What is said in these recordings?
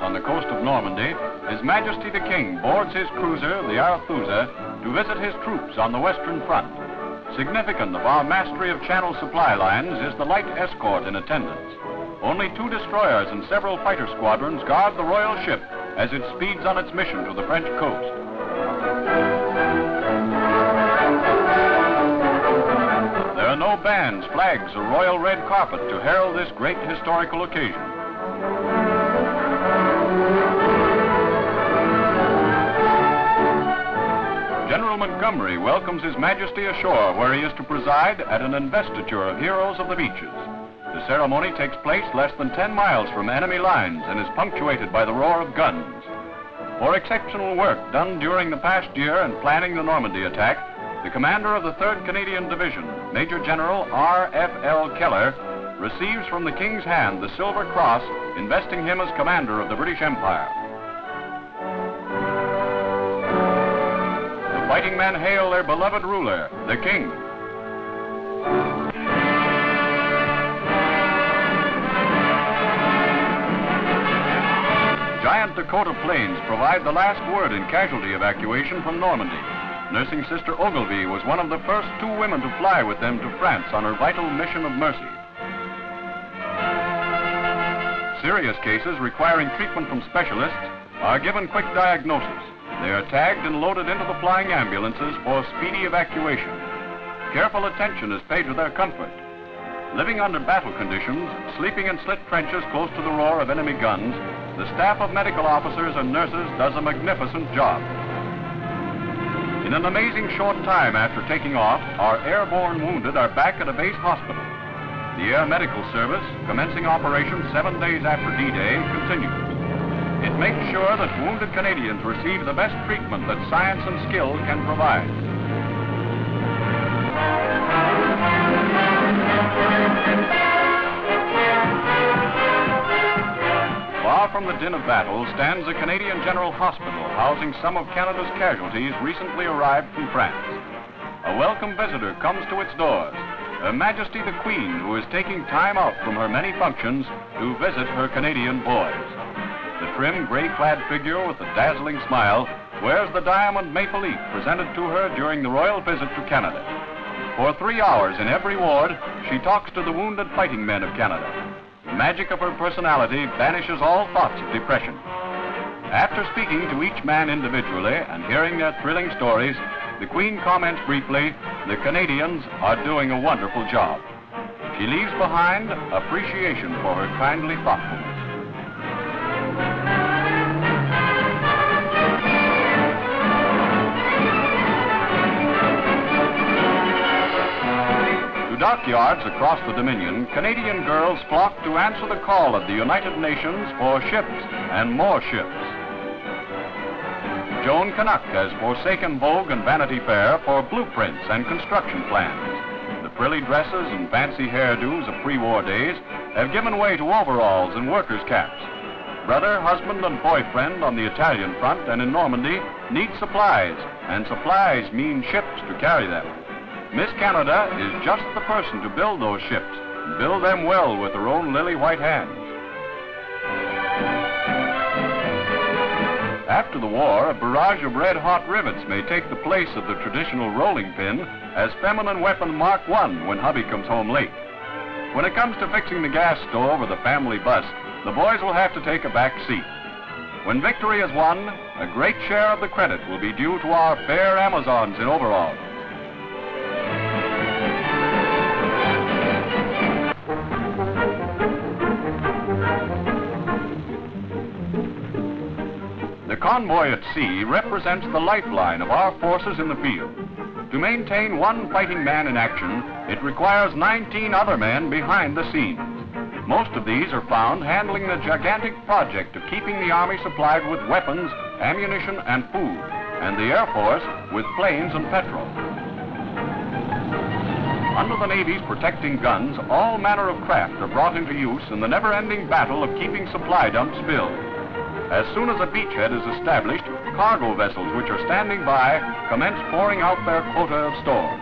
on the coast of Normandy, His Majesty the King boards his cruiser, the R.F.L, to visit his troops on the Western Front. Significant of our mastery of Channel supply lines is the light escort in attendance. Only 2 destroyers and several fighter squadrons guard the royal ship as it speeds on its mission to the French coast. There are no bands, flags, or royal red carpet to herald this great historical occasion. General Montgomery welcomes His Majesty ashore, where he is to preside at an investiture of heroes of the beaches. The ceremony takes place less than 10 miles from enemy lines and is punctuated by the roar of guns. For exceptional work done during the past year in planning the Normandy attack, the commander of the 3rd Canadian Division, Major General R.F.L. Keller, receives from the King's hand the Silver Cross, investing him as commander of the British Empire. The fighting men hail their beloved ruler, the King. Giant Dakota planes provide the last word in casualty evacuation from Normandy. Nursing Sister Ogilvie was one of the first 2 women to fly with them to France on her vital mission of mercy. Serious cases requiring treatment from specialists are given quick diagnosis. They are tagged and loaded into the flying ambulances for speedy evacuation. Careful attention is paid to their comfort. Living under battle conditions, sleeping in slit trenches close to the roar of enemy guns, the staff of medical officers and nurses does a magnificent job. In an amazing short time after taking off, our airborne wounded are back at a base hospital. The Air Medical Service, commencing operations 7 days after D-Day, continues. It makes sure that wounded Canadians receive the best treatment that science and skill can provide. Far from the din of battle stands the Canadian General Hospital, housing some of Canada's casualties recently arrived from France. A welcome visitor comes to its doors, Her Majesty the Queen, who is taking time out from her many functions to visit her Canadian boys. The trim, gray-clad figure with a dazzling smile wears the diamond maple leaf presented to her during the royal visit to Canada. For 3 hours in every ward, she talks to the wounded fighting men of Canada. The magic of her personality banishes all thoughts of depression. After speaking to each man individually and hearing their thrilling stories, the Queen comments briefly, "The Canadians are doing a wonderful job." She leaves behind appreciation for her kindly thoughtfulness. To dockyards across the Dominion, Canadian girls flock to answer the call of the United Nations for ships and more ships. Joan Canuck has forsaken Vogue and Vanity Fair for blueprints and construction plans. The frilly dresses and fancy hairdos of pre-war days have given way to overalls and workers' caps. Brother, husband, and boyfriend on the Italian front and in Normandy need supplies, and supplies mean ships to carry them. Miss Canada is just the person to build those ships, and build them well with her own lily-white hands. After the war, a barrage of red-hot rivets may take the place of the traditional rolling pin as feminine weapon Mark I when hubby comes home late. When it comes to fixing the gas stove or the family bus, the boys will have to take a back seat. When victory is won, a great share of the credit will be due to our fair Amazons in overalls. The convoy at sea represents the lifeline of our forces in the field. To maintain one fighting man in action, it requires 19 other men behind the scenes. Most of these are found handling the gigantic project of keeping the Army supplied with weapons, ammunition, and food, and the Air Force with planes and petrol. Under the Navy's protecting guns, all manner of craft are brought into use in the never-ending battle of keeping supply dumps filled. As soon as a beachhead is established, cargo vessels which are standing by commence pouring out their quota of stores.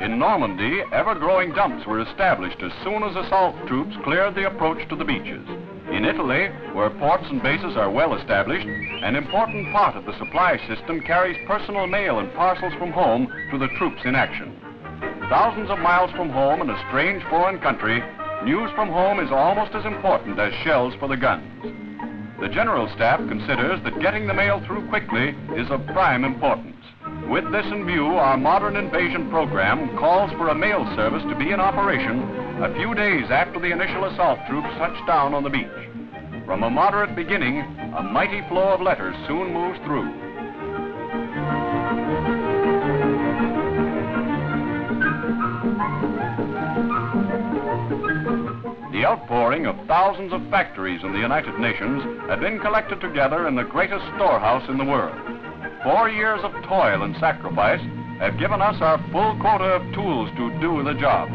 In In Normandy, ever-growing dumps were established as soon as assault troops cleared the approach to the beaches. In Italy, where ports and bases are well established, an important part of the supply system carries personal mail and parcels from home to the troops in action. Thousands of miles from home in a strange foreign country, news from home is almost as important as shells for the guns. The General Staff considers that getting the mail through quickly is of prime importance. With this in view, our modern invasion program calls for a mail service to be in operation a few days after the initial assault troops touch down on the beach. From a moderate beginning, a mighty flow of letters soon moves through. The outpouring of thousands of factories in the United Nations have been collected together in the greatest storehouse in the world. 4 years of toil and sacrifice have given us our full quota of tools to do the job.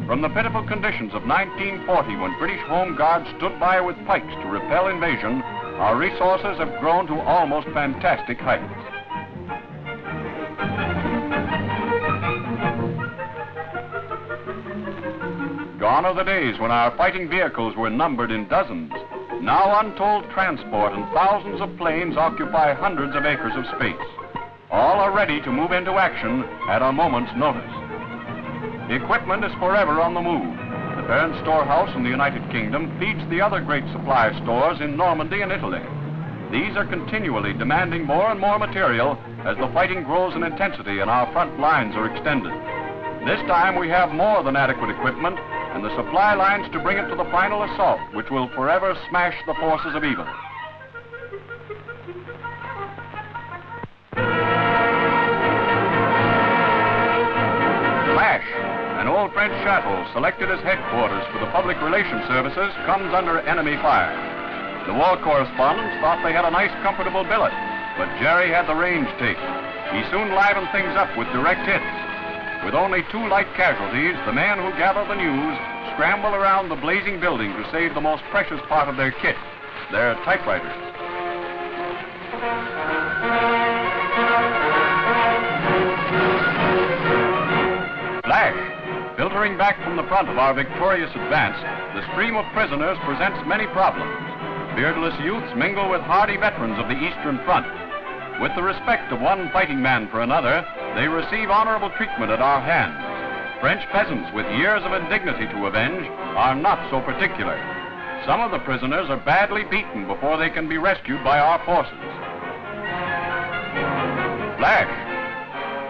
From the pitiful conditions of 1940, when British Home Guards stood by with pikes to repel invasion, our resources have grown to almost fantastic heights. Gone are the days when our fighting vehicles were numbered in dozens. Now untold transport and thousands of planes occupy hundreds of acres of space. All are ready to move into action at a moment's notice. Equipment is forever on the move. The parent storehouse in the United Kingdom feeds the other great supply stores in Normandy and Italy. These are continually demanding more and more material as the fighting grows in intensity and our front lines are extended. This time we have more than adequate equipment and the supply lines to bring it to the final assault, which will forever smash the forces of evil. Flash, an old French chateau selected as headquarters for the public relations services, comes under enemy fire. The war correspondents thought they had a nice, comfortable billet, but Jerry had the range tape. He soon livened things up with direct hits. With only 2 light casualties, the men who gather the news scramble around the blazing building to save the most precious part of their kit, their typewriters. Flash! Filtering back from the front of our victorious advance, the stream of prisoners presents many problems. Beardless youths mingle with hardy veterans of the Eastern Front. With the respect of one fighting man for another, they receive honorable treatment at our hands. French peasants with years of indignity to avenge are not so particular. Some of the prisoners are badly beaten before they can be rescued by our forces. Flash!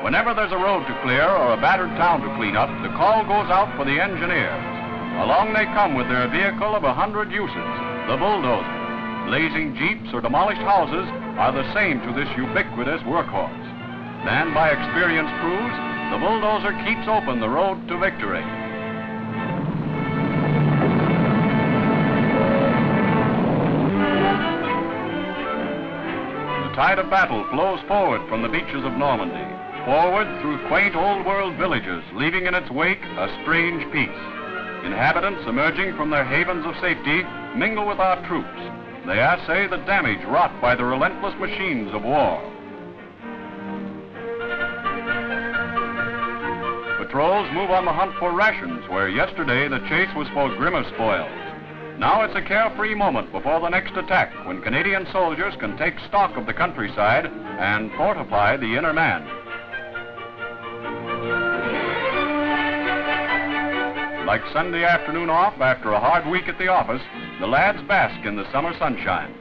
Whenever there's a road to clear or a battered town to clean up, the call goes out for the engineers. Along they come with their vehicle of 100 uses, the bulldozer. Blazing jeeps or demolished houses are the same to this ubiquitous workhorse. Manned by experienced crews, the bulldozer keeps open the road to victory. The tide of battle flows forward from the beaches of Normandy, forward through quaint old-world villages, leaving in its wake a strange peace. Inhabitants emerging from their havens of safety mingle with our troops. They assay the damage wrought by the relentless machines of war. Patrols move on the hunt for rations, where yesterday the chase was for grimmer spoils. Now it's a carefree moment before the next attack, when Canadian soldiers can take stock of the countryside and fortify the inner man. Like Sunday afternoon off after a hard week at the office, the lads bask in the summer sunshine.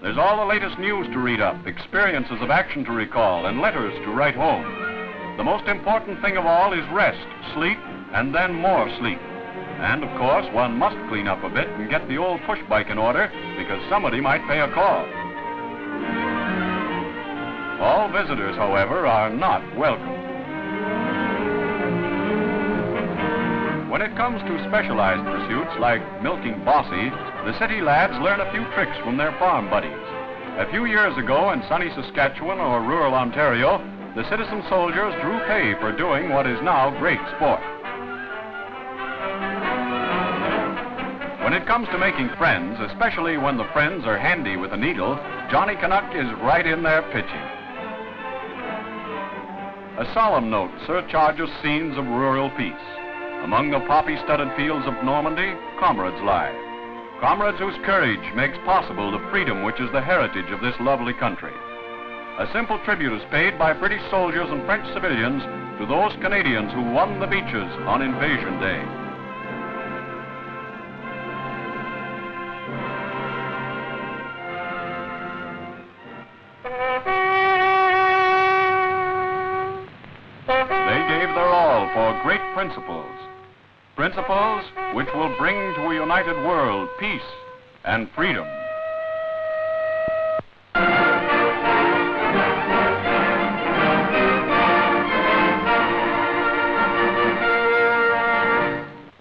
There's all the latest news to read up, experiences of action to recall, and letters to write home. The most important thing of all is rest, sleep, and then more sleep. And, of course, one must clean up a bit and get the old push bike in order, because somebody might pay a call. All visitors, however, are not welcome. When it comes to specialized pursuits like milking Bossy, the city lads learn a few tricks from their farm buddies. A few years ago in sunny Saskatchewan or rural Ontario, the citizen soldiers drew pay for doing what is now great sport. When it comes to making friends, especially when the friends are handy with a needle, Johnny Canuck is right in there pitching. A solemn note surcharges scenes of rural peace. Among the poppy-studded fields of Normandy, comrades lie. Comrades whose courage makes possible the freedom which is the heritage of this lovely country. A simple tribute is paid by British soldiers and French civilians to those Canadians who won the beaches on Invasion Day. They gave their all for great principles. Principles which will bring to a united world peace and freedom.